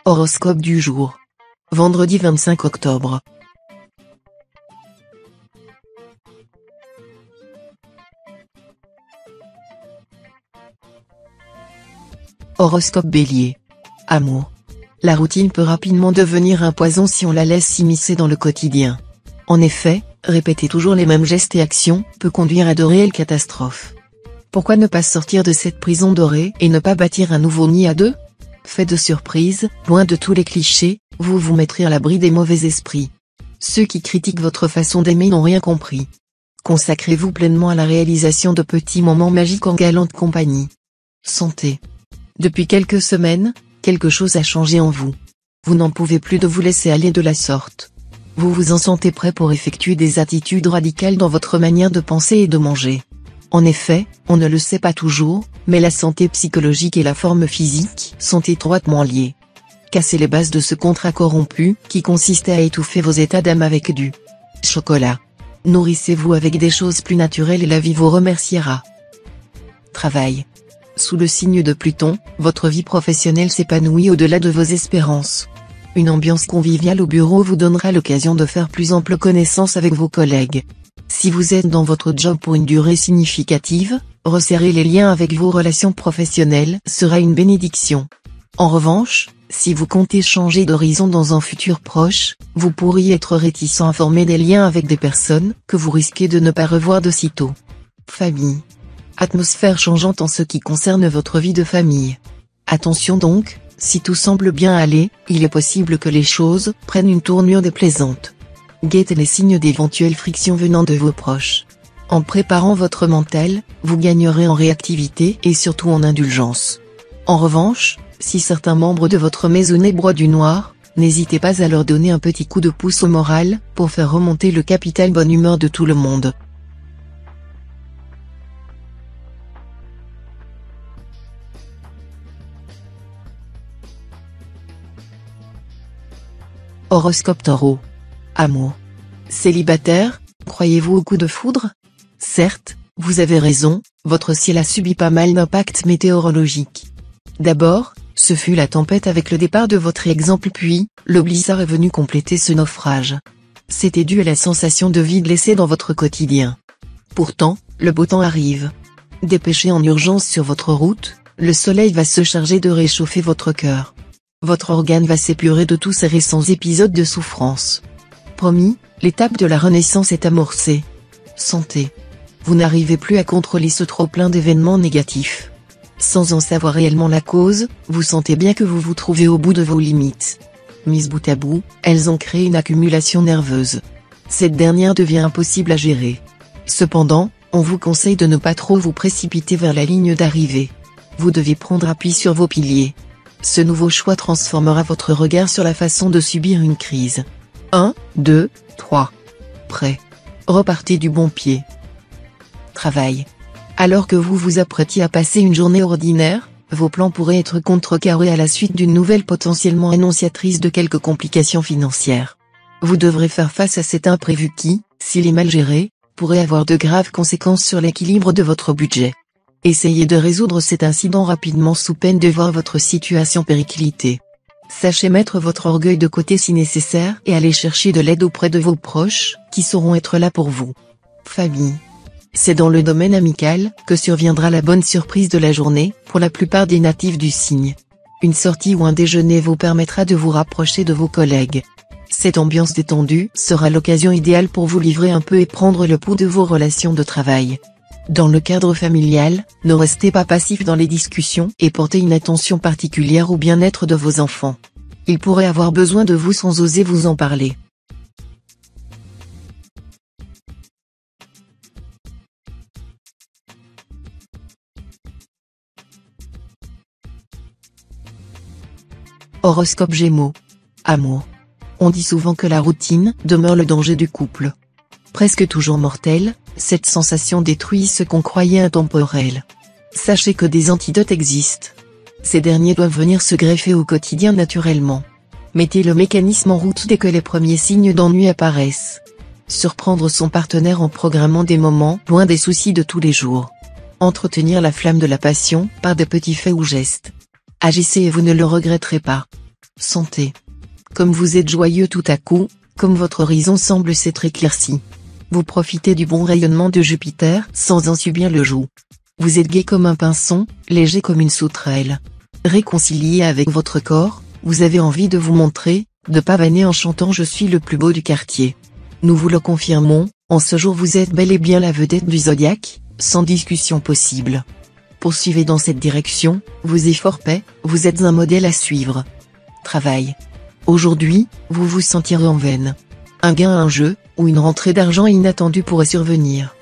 Horoscope du jour. Vendredi 25 octobre. Horoscope Bélier. Amour. La routine peut rapidement devenir un poison si on la laisse s'immiscer dans le quotidien. En effet, répéter toujours les mêmes gestes et actions peut conduire à de réelles catastrophes. Pourquoi ne pas sortir de cette prison dorée et ne pas bâtir un nouveau nid à deux? Fait de surprise, loin de tous les clichés, vous vous mettrez à l'abri des mauvais esprits. Ceux qui critiquent votre façon d'aimer n'ont rien compris. Consacrez-vous pleinement à la réalisation de petits moments magiques en galante compagnie. Santé. Depuis quelques semaines, quelque chose a changé en vous. Vous n'en pouvez plus de vous laisser aller de la sorte. Vous vous en sentez prêt pour effectuer des attitudes radicales dans votre manière de penser et de manger. En effet, on ne le sait pas toujours, mais la santé psychologique et la forme physique sont étroitement liées. Cassez les bases de ce contrat corrompu qui consistait à étouffer vos états d'âme avec du chocolat. Nourrissez-vous avec des choses plus naturelles et la vie vous remerciera. Travail. Sous le signe de Pluton, votre vie professionnelle s'épanouit au-delà de vos espérances. Une ambiance conviviale au bureau vous donnera l'occasion de faire plus ample connaissance avec vos collègues. Si vous êtes dans votre job pour une durée significative, resserrer les liens avec vos relations professionnelles sera une bénédiction. En revanche, si vous comptez changer d'horizon dans un futur proche, vous pourriez être réticent à former des liens avec des personnes que vous risquez de ne pas revoir de sitôt. Famille. Atmosphère changeante en ce qui concerne votre vie de famille. Attention donc, si tout semble bien aller, il est possible que les choses prennent une tournure déplaisante. Guettez les signes d'éventuelles frictions venant de vos proches. En préparant votre mental, vous gagnerez en réactivité et surtout en indulgence. En revanche, si certains membres de votre maisonnée broient du noir, n'hésitez pas à leur donner un petit coup de pouce au moral, pour faire remonter le capital bonne humeur de tout le monde. Horoscope Taureau. Amour. Célibataire, croyez-vous au coup de foudre? Certes, vous avez raison, votre ciel a subi pas mal d'impacts météorologiques. D'abord, ce fut la tempête avec le départ de votre exemple puis, le blizzard est venu compléter ce naufrage. C'était dû à la sensation de vide laissée dans votre quotidien. Pourtant, le beau temps arrive. Dépêché en urgence sur votre route, le soleil va se charger de réchauffer votre cœur. Votre organe va s'épurer de tous ces récents épisodes de souffrance. Promis, l'étape de la renaissance est amorcée. Santé. Vous n'arrivez plus à contrôler ce trop-plein d'événements négatifs. Sans en savoir réellement la cause, vous sentez bien que vous vous trouvez au bout de vos limites. Mises bout à bout, elles ont créé une accumulation nerveuse. Cette dernière devient impossible à gérer. Cependant, on vous conseille de ne pas trop vous précipiter vers la ligne d'arrivée. Vous devez prendre appui sur vos piliers. Ce nouveau choix transformera votre regard sur la façon de subir une crise. 1, 2, 3. Prêt. Repartez du bon pied. Travail. Alors que vous vous apprêtiez à passer une journée ordinaire, vos plans pourraient être contrecarrés à la suite d'une nouvelle potentiellement annonciatrice de quelques complications financières. Vous devrez faire face à cet imprévu qui, s'il est mal géré, pourrait avoir de graves conséquences sur l'équilibre de votre budget. Essayez de résoudre cet incident rapidement sous peine de voir votre situation péricliter. Sachez mettre votre orgueil de côté si nécessaire et aller chercher de l'aide auprès de vos proches, qui sauront être là pour vous. Famille. C'est dans le domaine amical que surviendra la bonne surprise de la journée, pour la plupart des natifs du signe. Une sortie ou un déjeuner vous permettra de vous rapprocher de vos collègues. Cette ambiance détendue sera l'occasion idéale pour vous livrer un peu et prendre le pouls de vos relations de travail. Dans le cadre familial, ne restez pas passif dans les discussions et portez une attention particulière au bien-être de vos enfants. Ils pourraient avoir besoin de vous sans oser vous en parler. Horoscope Gémeaux. Amour. On dit souvent que la routine demeure le danger du couple. Presque toujours mortelle, cette sensation détruit ce qu'on croyait intemporel. Sachez que des antidotes existent. Ces derniers doivent venir se greffer au quotidien naturellement. Mettez le mécanisme en route dès que les premiers signes d'ennui apparaissent. Surprendre son partenaire en programmant des moments loin des soucis de tous les jours. Entretenir la flamme de la passion par de petits faits ou gestes. Agissez et vous ne le regretterez pas. Santé. Comme vous êtes joyeux tout à coup, comme votre horizon semble s'être éclairci. Vous profitez du bon rayonnement de Jupiter sans en subir le joug. Vous êtes gai comme un pinson, léger comme une sauterelle. Réconcilié avec votre corps, vous avez envie de vous montrer, de pavaner en chantant « Je suis le plus beau du quartier ». Nous vous le confirmons, en ce jour vous êtes bel et bien la vedette du zodiaque, sans discussion possible. Poursuivez dans cette direction, vos efforts paient, vous êtes un modèle à suivre. Travail. Aujourd'hui, vous vous sentirez en veine. Un gain à un jeu, ou une rentrée d'argent inattendue pourrait survenir.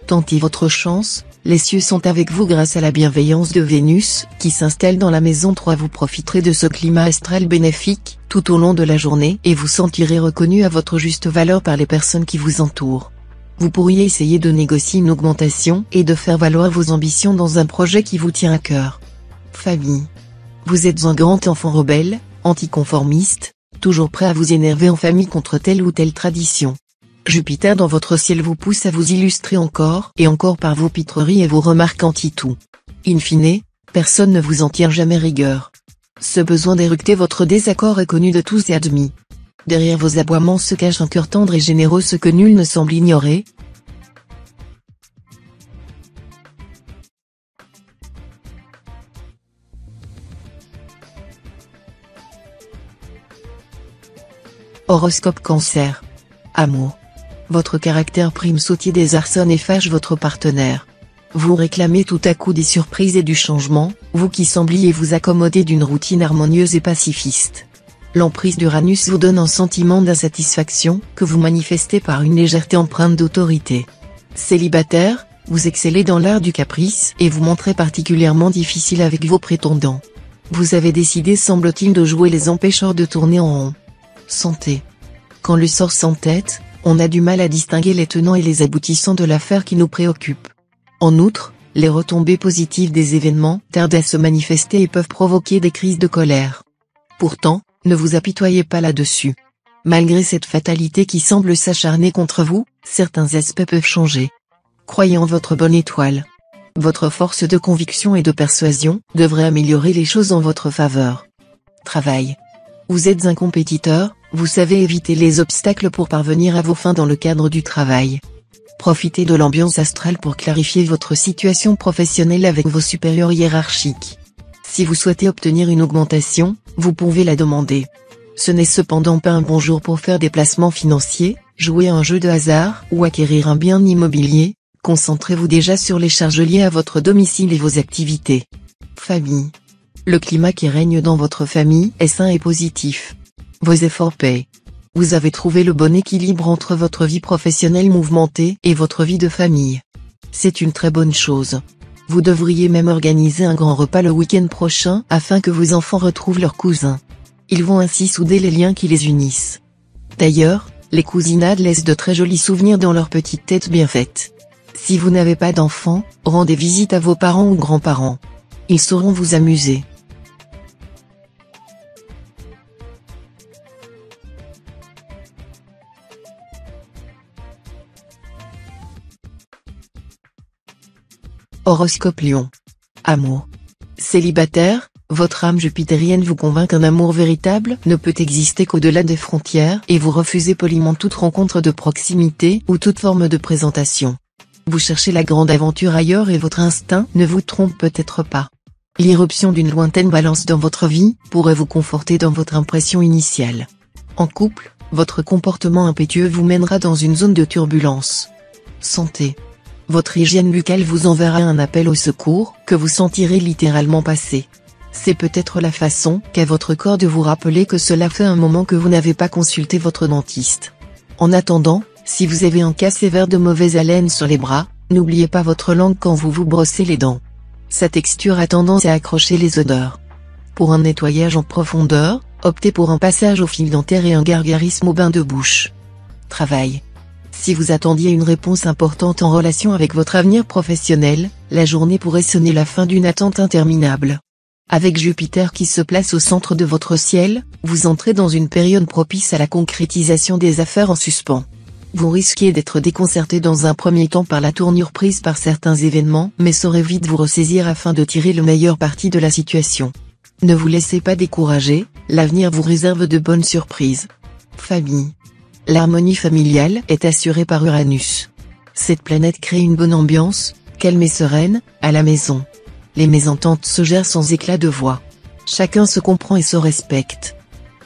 Tentez votre chance, les cieux sont avec vous grâce à la bienveillance de Vénus, qui s'installe dans la maison 3. Vous profiterez de ce climat astral bénéfique, tout au long de la journée et vous sentirez reconnu à votre juste valeur par les personnes qui vous entourent. Vous pourriez essayer de négocier une augmentation et de faire valoir vos ambitions dans un projet qui vous tient à cœur. Famille. Vous êtes un grand enfant rebelle, anticonformiste, toujours prêt à vous énerver en famille contre telle ou telle tradition. Jupiter dans votre ciel vous pousse à vous illustrer encore et encore par vos pitreries et vos remarques anti-tout. In fine, personne ne vous en tient jamais rigueur. Ce besoin d'éructer votre désaccord est connu de tous et admis. Derrière vos aboiements se cache un cœur tendre et généreux, ce que nul ne semble ignorer. Horoscope Cancer. Amour. Votre caractère prime sautier désarçonne et fâche votre partenaire. Vous réclamez tout à coup des surprises et du changement, vous qui sembliez vous accommoder d'une routine harmonieuse et pacifiste. L'emprise d'Uranus vous donne un sentiment d'insatisfaction, que vous manifestez par une légèreté empreinte d'autorité. Célibataire, vous excellez dans l'art du caprice et vous montrez particulièrement difficile avec vos prétendants. Vous avez décidé semble-t-il de jouer les empêcheurs de tourner en rond. Santé. Quand le sort s'entête, on a du mal à distinguer les tenants et les aboutissants de l'affaire qui nous préoccupe. En outre, les retombées positives des événements tardent à se manifester et peuvent provoquer des crises de colère. Pourtant, ne vous apitoyez pas là-dessus. Malgré cette fatalité qui semble s'acharner contre vous, certains aspects peuvent changer. Croyez en votre bonne étoile. Votre force de conviction et de persuasion devrait améliorer les choses en votre faveur. Travail. Vous êtes un compétiteur, vous savez éviter les obstacles pour parvenir à vos fins dans le cadre du travail. Profitez de l'ambiance astrale pour clarifier votre situation professionnelle avec vos supérieurs hiérarchiques. Si vous souhaitez obtenir une augmentation, vous pouvez la demander. Ce n'est cependant pas un bon jour pour faire des placements financiers, jouer à un jeu de hasard ou acquérir un bien immobilier. Concentrez-vous déjà sur les charges liées à votre domicile et vos activités. Famille. Le climat qui règne dans votre famille est sain et positif. Vos efforts paient. Vous avez trouvé le bon équilibre entre votre vie professionnelle mouvementée et votre vie de famille. C'est une très bonne chose. Vous devriez même organiser un grand repas le week-end prochain afin que vos enfants retrouvent leurs cousins. Ils vont ainsi souder les liens qui les unissent. D'ailleurs, les cousinades laissent de très jolis souvenirs dans leur petite tête bien faite. Si vous n'avez pas d'enfants, rendez visite à vos parents ou grands-parents. Ils sauront vous amuser. Horoscope Lion. Amour. Célibataire, votre âme jupitérienne vous convainc qu'un amour véritable ne peut exister qu'au-delà des frontières et vous refusez poliment toute rencontre de proximité ou toute forme de présentation. Vous cherchez la grande aventure ailleurs et votre instinct ne vous trompe peut-être pas. L'irruption d'une lointaine balance dans votre vie pourrait vous conforter dans votre impression initiale. En couple, votre comportement impétueux vous mènera dans une zone de turbulence. Santé. Votre hygiène buccale vous enverra un appel au secours que vous sentirez littéralement passer. C'est peut-être la façon qu'a votre corps de vous rappeler que cela fait un moment que vous n'avez pas consulté votre dentiste. En attendant, si vous avez un cas sévère de mauvaise haleine sur les bras, n'oubliez pas votre langue quand vous vous brossez les dents. Sa texture a tendance à accrocher les odeurs. Pour un nettoyage en profondeur, optez pour un passage au fil dentaire et un gargarisme au bain de bouche. Travail. Si vous attendiez une réponse importante en relation avec votre avenir professionnel, la journée pourrait sonner la fin d'une attente interminable. Avec Jupiter qui se place au centre de votre ciel, vous entrez dans une période propice à la concrétisation des affaires en suspens. Vous risquez d'être déconcerté dans un premier temps par la tournure prise par certains événements mais saurez vite vous ressaisir afin de tirer le meilleur parti de la situation. Ne vous laissez pas décourager, l'avenir vous réserve de bonnes surprises. Famille. L'harmonie familiale est assurée par Uranus. Cette planète crée une bonne ambiance, calme et sereine, à la maison. Les mésententes se gèrent sans éclat de voix. Chacun se comprend et se respecte.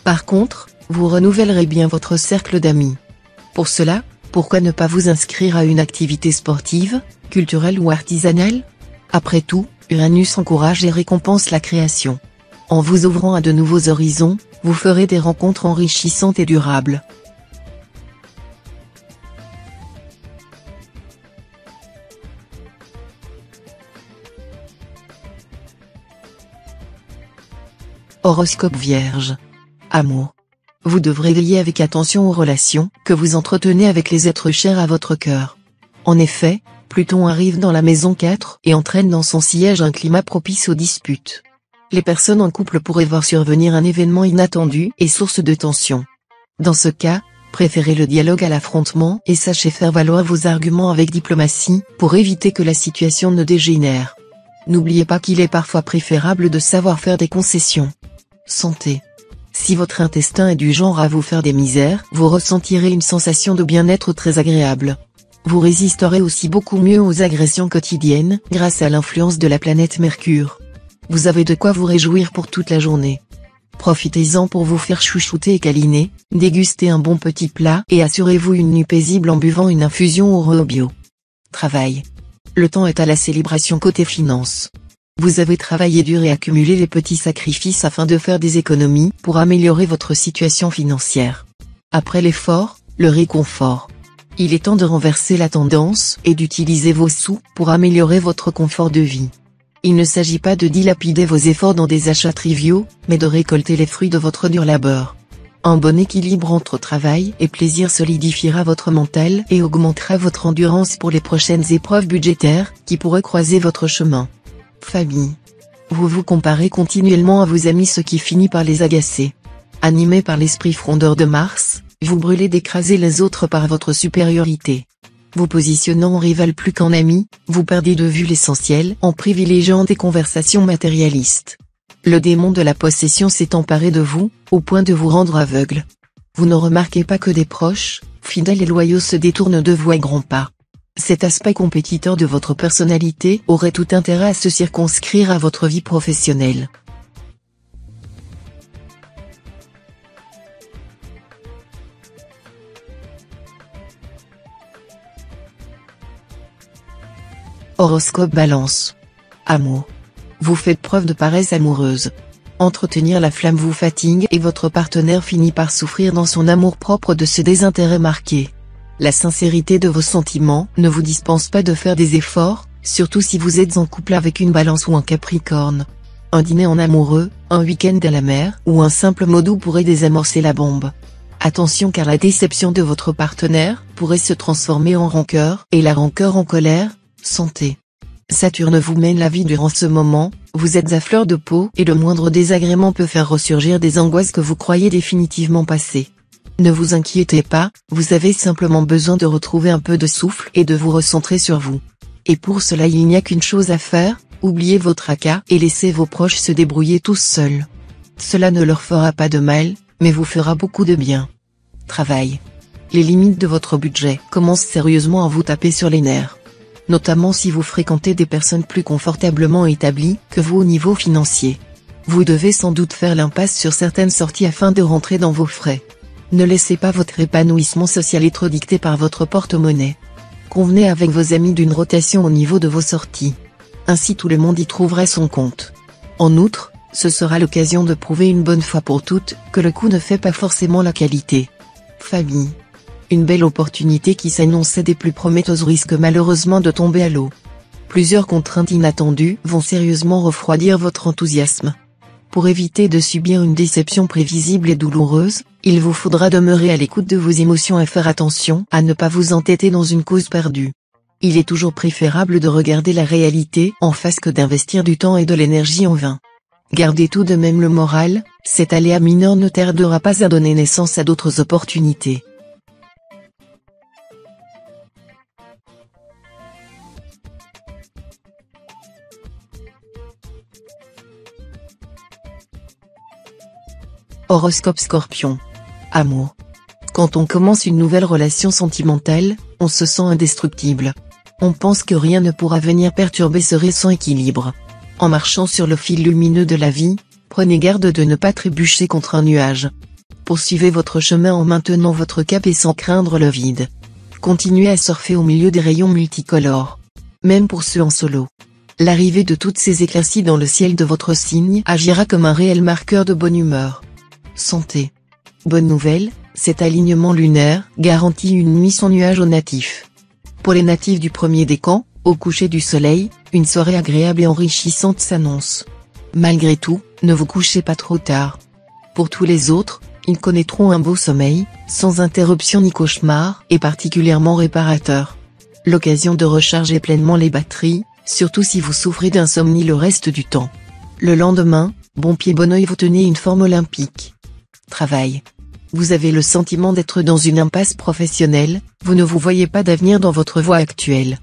Par contre, vous renouvellerez bien votre cercle d'amis. Pour cela, pourquoi ne pas vous inscrire à une activité sportive, culturelle ou artisanale? Après tout, Uranus encourage et récompense la création. En vous ouvrant à de nouveaux horizons, vous ferez des rencontres enrichissantes et durables. Horoscope Vierge. Amour. Vous devrez veiller avec attention aux relations que vous entretenez avec les êtres chers à votre cœur. En effet, Pluton arrive dans la maison 4 et entraîne dans son siège un climat propice aux disputes. Les personnes en couple pourraient voir survenir un événement inattendu et source de tension. Dans ce cas, préférez le dialogue à l'affrontement et sachez faire valoir vos arguments avec diplomatie pour éviter que la situation ne dégénère. N'oubliez pas qu'il est parfois préférable de savoir faire des concessions. Santé. Si votre intestin est du genre à vous faire des misères, vous ressentirez une sensation de bien-être très agréable. Vous résisterez aussi beaucoup mieux aux agressions quotidiennes grâce à l'influence de la planète Mercure. Vous avez de quoi vous réjouir pour toute la journée. Profitez-en pour vous faire chouchouter et câliner, dégustez un bon petit plat et assurez-vous une nuit paisible en buvant une infusion au bio. Travail. Le temps est à la célébration côté finance. Vous avez travaillé dur et accumulé les petits sacrifices afin de faire des économies pour améliorer votre situation financière. Après l'effort, le réconfort. Il est temps de renverser la tendance et d'utiliser vos sous pour améliorer votre confort de vie. Il ne s'agit pas de dilapider vos efforts dans des achats triviaux, mais de récolter les fruits de votre dur labeur. Un bon équilibre entre travail et plaisir solidifiera votre mental et augmentera votre endurance pour les prochaines épreuves budgétaires qui pourraient croiser votre chemin. Famille. Vous vous comparez continuellement à vos amis, ce qui finit par les agacer. Animé par l'esprit frondeur de Mars, vous brûlez d'écraser les autres par votre supériorité. Vous positionnant en rival plus qu'en ami, vous perdez de vue l'essentiel en privilégiant des conversations matérialistes. Le démon de la possession s'est emparé de vous, au point de vous rendre aveugle. Vous ne remarquez pas que des proches, fidèles et loyaux se détournent de vous à grands pas. Cet aspect compétiteur de votre personnalité aurait tout intérêt à se circonscrire à votre vie professionnelle. Horoscope Balance. Amour. Vous faites preuve de paresse amoureuse. Entretenir la flamme vous fatigue et votre partenaire finit par souffrir dans son amour-propre de ce désintérêt marqué. La sincérité de vos sentiments ne vous dispense pas de faire des efforts, surtout si vous êtes en couple avec une Balance ou un Capricorne. Un dîner en amoureux, un week-end à la mer ou un simple mot doux pourrait désamorcer la bombe. Attention, car la déception de votre partenaire pourrait se transformer en rancœur et la rancœur en colère. Santé. Saturne vous mène la vie durant ce moment, vous êtes à fleur de peau et le moindre désagrément peut faire ressurgir des angoisses que vous croyez définitivement passées. Ne vous inquiétez pas, vous avez simplement besoin de retrouver un peu de souffle et de vous recentrer sur vous. Et pour cela il n'y a qu'une chose à faire, oubliez vos tracas et laissez vos proches se débrouiller tous seuls. Cela ne leur fera pas de mal, mais vous fera beaucoup de bien. Travail. Les limites de votre budget commencent sérieusement à vous taper sur les nerfs. Notamment si vous fréquentez des personnes plus confortablement établies que vous au niveau financier. Vous devez sans doute faire l'impasse sur certaines sorties afin de rentrer dans vos frais. Ne laissez pas votre épanouissement social être dicté par votre porte-monnaie. Convenez avec vos amis d'une rotation au niveau de vos sorties. Ainsi tout le monde y trouverait son compte. En outre, ce sera l'occasion de prouver une bonne fois pour toutes que le coût ne fait pas forcément la qualité. Famille. Une belle opportunité qui s'annonçait des plus prometteuses risque malheureusement de tomber à l'eau. Plusieurs contraintes inattendues vont sérieusement refroidir votre enthousiasme. Pour éviter de subir une déception prévisible et douloureuse, il vous faudra demeurer à l'écoute de vos émotions et faire attention à ne pas vous entêter dans une cause perdue. Il est toujours préférable de regarder la réalité en face que d'investir du temps et de l'énergie en vain. Gardez tout de même le moral, cet aléa mineur ne tardera pas à donner naissance à d'autres opportunités. Horoscope Scorpion. Amour. Quand on commence une nouvelle relation sentimentale, on se sent indestructible. On pense que rien ne pourra venir perturber ce récent équilibre. En marchant sur le fil lumineux de la vie, prenez garde de ne pas trébucher contre un nuage. Poursuivez votre chemin en maintenant votre cap et sans craindre le vide. Continuez à surfer au milieu des rayons multicolores. Même pour ceux en solo. L'arrivée de toutes ces éclaircies dans le ciel de votre signe agira comme un réel marqueur de bonne humeur. Santé. Bonne nouvelle, cet alignement lunaire garantit une nuit sans nuages aux natifs. Pour les natifs du premier décan, au coucher du soleil, une soirée agréable et enrichissante s'annonce. Malgré tout, ne vous couchez pas trop tard. Pour tous les autres, ils connaîtront un beau sommeil, sans interruption ni cauchemar, et particulièrement réparateur. L'occasion de recharger pleinement les batteries, surtout si vous souffrez d'insomnie le reste du temps. Le lendemain, bon pied bon oeil, vous tenez une forme olympique. Travail. Vous avez le sentiment d'être dans une impasse professionnelle, vous ne vous voyez pas d'avenir dans votre voie actuelle.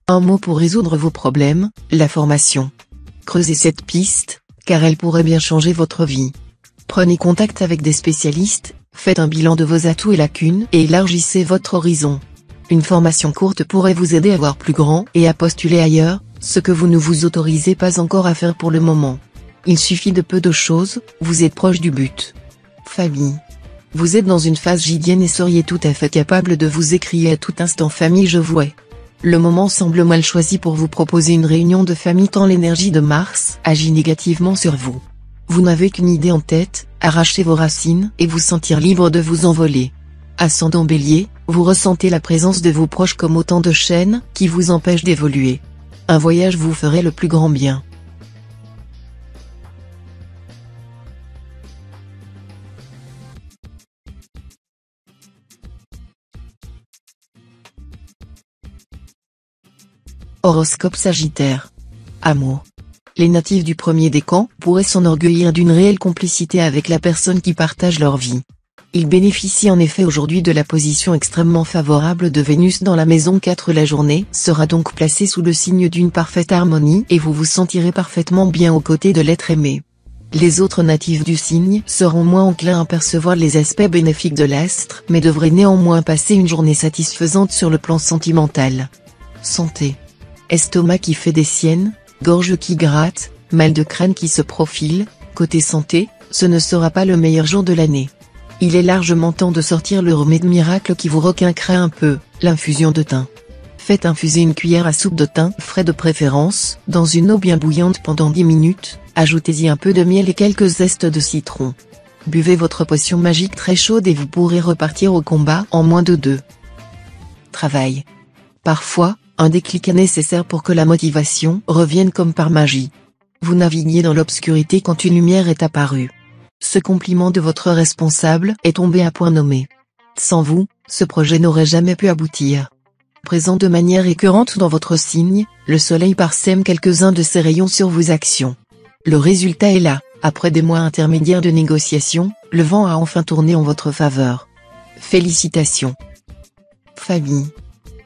Un mot pour résoudre vos problèmes, la formation. Creusez cette piste, car elle pourrait bien changer votre vie. Prenez contact avec des spécialistes, faites un bilan de vos atouts et lacunes et élargissez votre horizon. Une formation courte pourrait vous aider à voir plus grand et à postuler ailleurs, ce que vous ne vous autorisez pas encore à faire pour le moment. Il suffit de peu de choses, vous êtes proche du but. Famille. Vous êtes dans une phase gidienne et seriez tout à fait capable de vous écrier à tout instant famille je vouais. Le moment semble mal choisi pour vous proposer une réunion de famille tant l'énergie de Mars agit négativement sur vous. Vous n'avez qu'une idée en tête, arracher vos racines et vous sentir libre de vous envoler. Ascendant Bélier, vous ressentez la présence de vos proches comme autant de chaînes qui vous empêchent d'évoluer. Un voyage vous ferait le plus grand bien. Horoscope Sagittaire. Amour. Les natifs du premier décan pourraient s'enorgueillir d'une réelle complicité avec la personne qui partage leur vie. Ils bénéficient en effet aujourd'hui de la position extrêmement favorable de Vénus dans la maison 4. La journée sera donc placée sous le signe d'une parfaite harmonie et vous vous sentirez parfaitement bien aux côtés de l'être aimé. Les autres natifs du signe seront moins enclins à percevoir les aspects bénéfiques de l'astre mais devraient néanmoins passer une journée satisfaisante sur le plan sentimental. Santé. Estomac qui fait des siennes, gorge qui gratte, mal de crâne qui se profile, côté santé, ce ne sera pas le meilleur jour de l'année. Il est largement temps de sortir le remède miracle qui vous requinquera un peu, l'infusion de thym. Faites infuser une cuillère à soupe de thym frais de préférence, dans une eau bien bouillante pendant 10 minutes, ajoutez-y un peu de miel et quelques zestes de citron. Buvez votre potion magique très chaude et vous pourrez repartir au combat en moins de 2. Travail. Parfois, un déclic est nécessaire pour que la motivation revienne comme par magie. Vous naviguiez dans l'obscurité quand une lumière est apparue. Ce compliment de votre responsable est tombé à point nommé. Sans vous, ce projet n'aurait jamais pu aboutir. Présent de manière écœurante dans votre signe, le soleil parsème quelques-uns de ses rayons sur vos actions. Le résultat est là, après des mois intermédiaires de négociations, le vent a enfin tourné en votre faveur. Félicitations. Famille.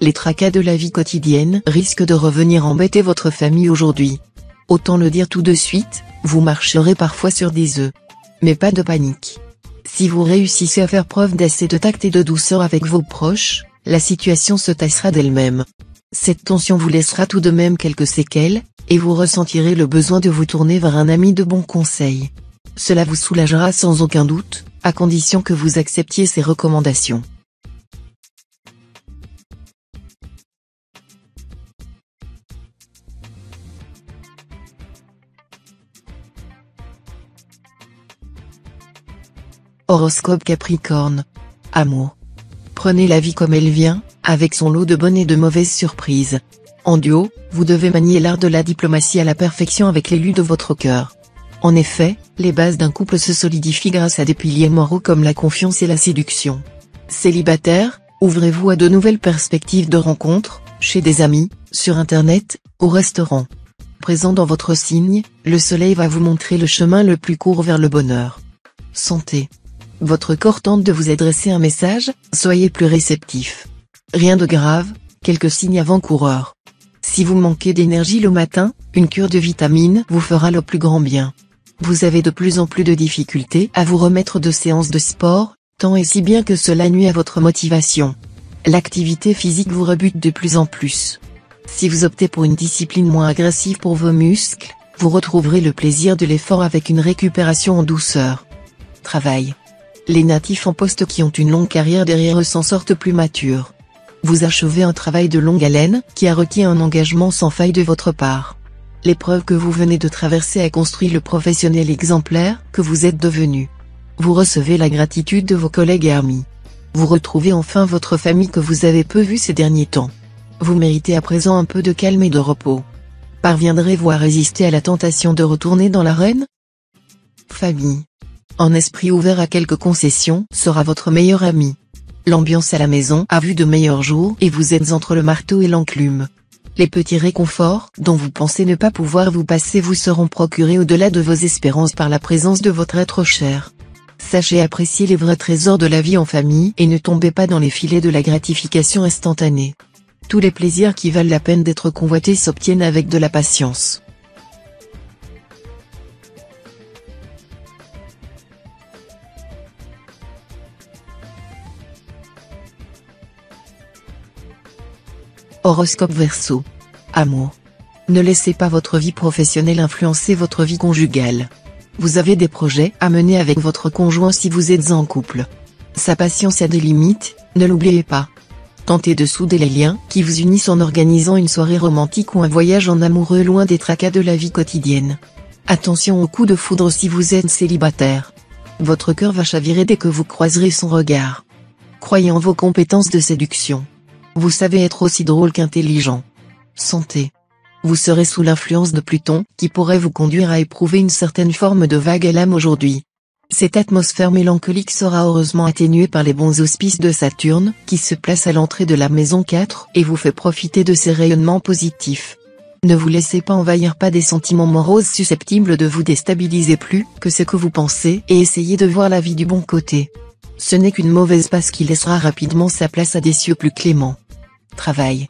Les tracas de la vie quotidienne risquent de revenir embêter votre famille aujourd'hui. Autant le dire tout de suite, vous marcherez parfois sur des œufs. Mais pas de panique. Si vous réussissez à faire preuve d'assez de tact et de douceur avec vos proches, la situation se tassera d'elle-même. Cette tension vous laissera tout de même quelques séquelles, et vous ressentirez le besoin de vous tourner vers un ami de bons conseils. Cela vous soulagera sans aucun doute, à condition que vous acceptiez ses recommandations. Horoscope Capricorne. Amour. Prenez la vie comme elle vient, avec son lot de bonnes et de mauvaises surprises. En duo, vous devez manier l'art de la diplomatie à la perfection avec l'élu de votre cœur. En effet, les bases d'un couple se solidifient grâce à des piliers moraux comme la confiance et la séduction. Célibataire, ouvrez-vous à de nouvelles perspectives de rencontres, chez des amis, sur internet, au restaurant. Présent dans votre signe, le soleil va vous montrer le chemin le plus court vers le bonheur. Santé. Votre corps tente de vous adresser un message, soyez plus réceptif. Rien de grave, quelques signes avant-coureurs. Si vous manquez d'énergie le matin, une cure de vitamines vous fera le plus grand bien. Vous avez de plus en plus de difficultés à vous remettre de séances de sport, tant et si bien que cela nuit à votre motivation. L'activité physique vous rebute de plus en plus. Si vous optez pour une discipline moins agressive pour vos muscles, vous retrouverez le plaisir de l'effort avec une récupération en douceur. Travail. Les natifs en poste qui ont une longue carrière derrière eux s'en sortent plus matures. Vous achevez un travail de longue haleine qui a requis un engagement sans faille de votre part. L'épreuve que vous venez de traverser a construit le professionnel exemplaire que vous êtes devenu. Vous recevez la gratitude de vos collègues et amis. Vous retrouvez enfin votre famille que vous avez peu vue ces derniers temps. Vous méritez à présent un peu de calme et de repos. Parviendrez-vous à résister à la tentation de retourner dans l'arène? Famille. Un esprit ouvert à quelques concessions sera votre meilleur ami. L'ambiance à la maison a vu de meilleurs jours et vous êtes entre le marteau et l'enclume. Les petits réconforts dont vous pensez ne pas pouvoir vous passer vous seront procurés au-delà de vos espérances par la présence de votre être cher. Sachez apprécier les vrais trésors de la vie en famille et ne tombez pas dans les filets de la gratification instantanée. Tous les plaisirs qui valent la peine d'être convoités s'obtiennent avec de la patience. Horoscope Verseau. Amour. Ne laissez pas votre vie professionnelle influencer votre vie conjugale. Vous avez des projets à mener avec votre conjoint si vous êtes en couple. Sa patience a des limites, ne l'oubliez pas. Tentez de souder les liens qui vous unissent en organisant une soirée romantique ou un voyage en amoureux loin des tracas de la vie quotidienne. Attention aux coups de foudre si vous êtes célibataire. Votre cœur va chavirer dès que vous croiserez son regard. Croyez en vos compétences de séduction. Vous savez être aussi drôle qu'intelligent. Santé. Vous serez sous l'influence de Pluton, qui pourrait vous conduire à éprouver une certaine forme de vague à l'âme aujourd'hui. Cette atmosphère mélancolique sera heureusement atténuée par les bons auspices de Saturne, qui se place à l'entrée de la maison 4 et vous fait profiter de ses rayonnements positifs. Ne vous laissez pas envahir par des sentiments moroses susceptibles de vous déstabiliser plus que ce que vous pensez et essayez de voir la vie du bon côté. Ce n'est qu'une mauvaise passe qui laissera rapidement sa place à des cieux plus cléments. Travail.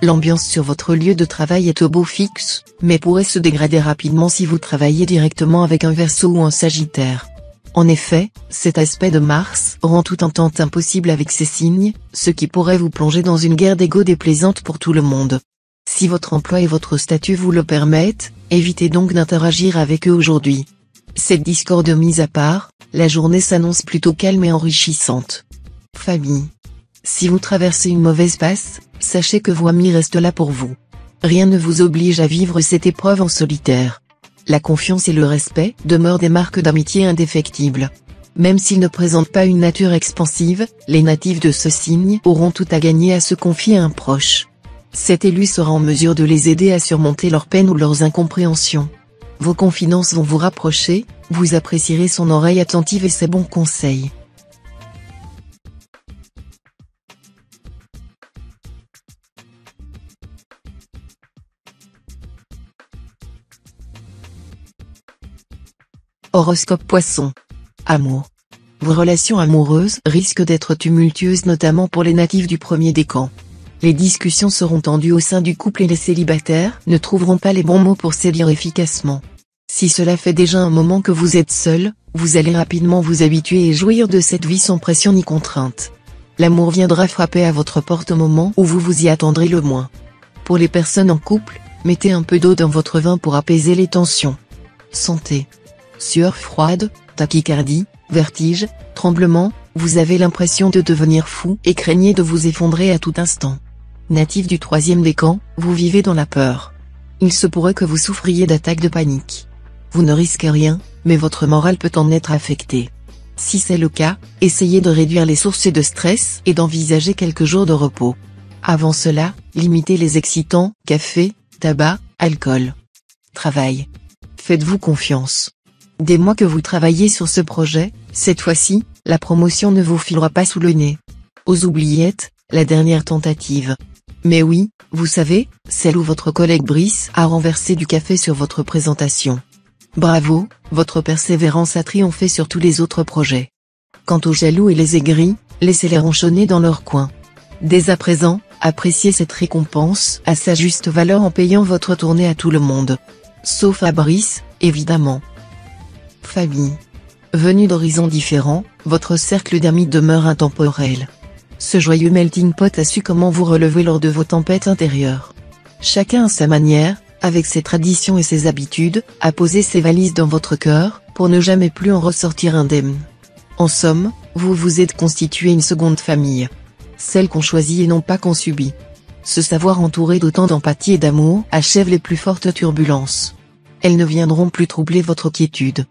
L'ambiance sur votre lieu de travail est au beau fixe, mais pourrait se dégrader rapidement si vous travaillez directement avec un Verseau ou un Sagittaire. En effet, cet aspect de Mars rend toute entente impossible avec ces signes, ce qui pourrait vous plonger dans une guerre d'ego déplaisante pour tout le monde. Si votre emploi et votre statut vous le permettent, évitez donc d'interagir avec eux aujourd'hui. Cette discorde mise à part, la journée s'annonce plutôt calme et enrichissante. Famille. Si vous traversez une mauvaise passe, sachez que vos amis restent là pour vous. Rien ne vous oblige à vivre cette épreuve en solitaire. La confiance et le respect demeurent des marques d'amitié indéfectibles. Même s'ils ne présentent pas une nature expansive, les natifs de ce signe auront tout à gagner à se confier à un proche. Cet élu sera en mesure de les aider à surmonter leurs peines ou leurs incompréhensions. Vos confidences vont vous rapprocher, vous apprécierez son oreille attentive et ses bons conseils. Horoscope Poisson. Amour. Vos relations amoureuses risquent d'être tumultueuses notamment pour les natifs du premier décan. Les discussions seront tendues au sein du couple et les célibataires ne trouveront pas les bons mots pour séduire efficacement. Si cela fait déjà un moment que vous êtes seul, vous allez rapidement vous habituer et jouir de cette vie sans pression ni contrainte. L'amour viendra frapper à votre porte au moment où vous vous y attendrez le moins. Pour les personnes en couple, mettez un peu d'eau dans votre vin pour apaiser les tensions. Santé. Sueur froide, tachycardie, vertige, tremblement, vous avez l'impression de devenir fou et craignez de vous effondrer à tout instant. Natif du troisième décan, vous vivez dans la peur. Il se pourrait que vous souffriez d'attaques de panique. Vous ne risquez rien, mais votre morale peut en être affectée. Si c'est le cas, essayez de réduire les sources de stress et d'envisager quelques jours de repos. Avant cela, limitez les excitants, café, tabac, alcool. Travail. Faites-vous confiance. Des mois que vous travaillez sur ce projet, cette fois-ci, la promotion ne vous filera pas sous le nez. Aux oubliettes, la dernière tentative. Mais oui, vous savez, celle où votre collègue Brice a renversé du café sur votre présentation. Bravo, votre persévérance a triomphé sur tous les autres projets. Quant aux jaloux et les aigris, laissez-les ronchonner dans leur coin. Dès à présent, appréciez cette récompense à sa juste valeur en payant votre tournée à tout le monde. Sauf à Brice, évidemment. Famille. Venu d'horizons différents, votre cercle d'amis demeure intemporel. Ce joyeux melting pot a su comment vous relever lors de vos tempêtes intérieures. Chacun à sa manière, avec ses traditions et ses habitudes, a posé ses valises dans votre cœur, pour ne jamais plus en ressortir indemne. En somme, vous vous êtes constitué une seconde famille. Celle qu'on choisit et non pas qu'on subit. Ce savoir entouré d'autant d'empathie et d'amour achève les plus fortes turbulences. Elles ne viendront plus troubler votre quiétude.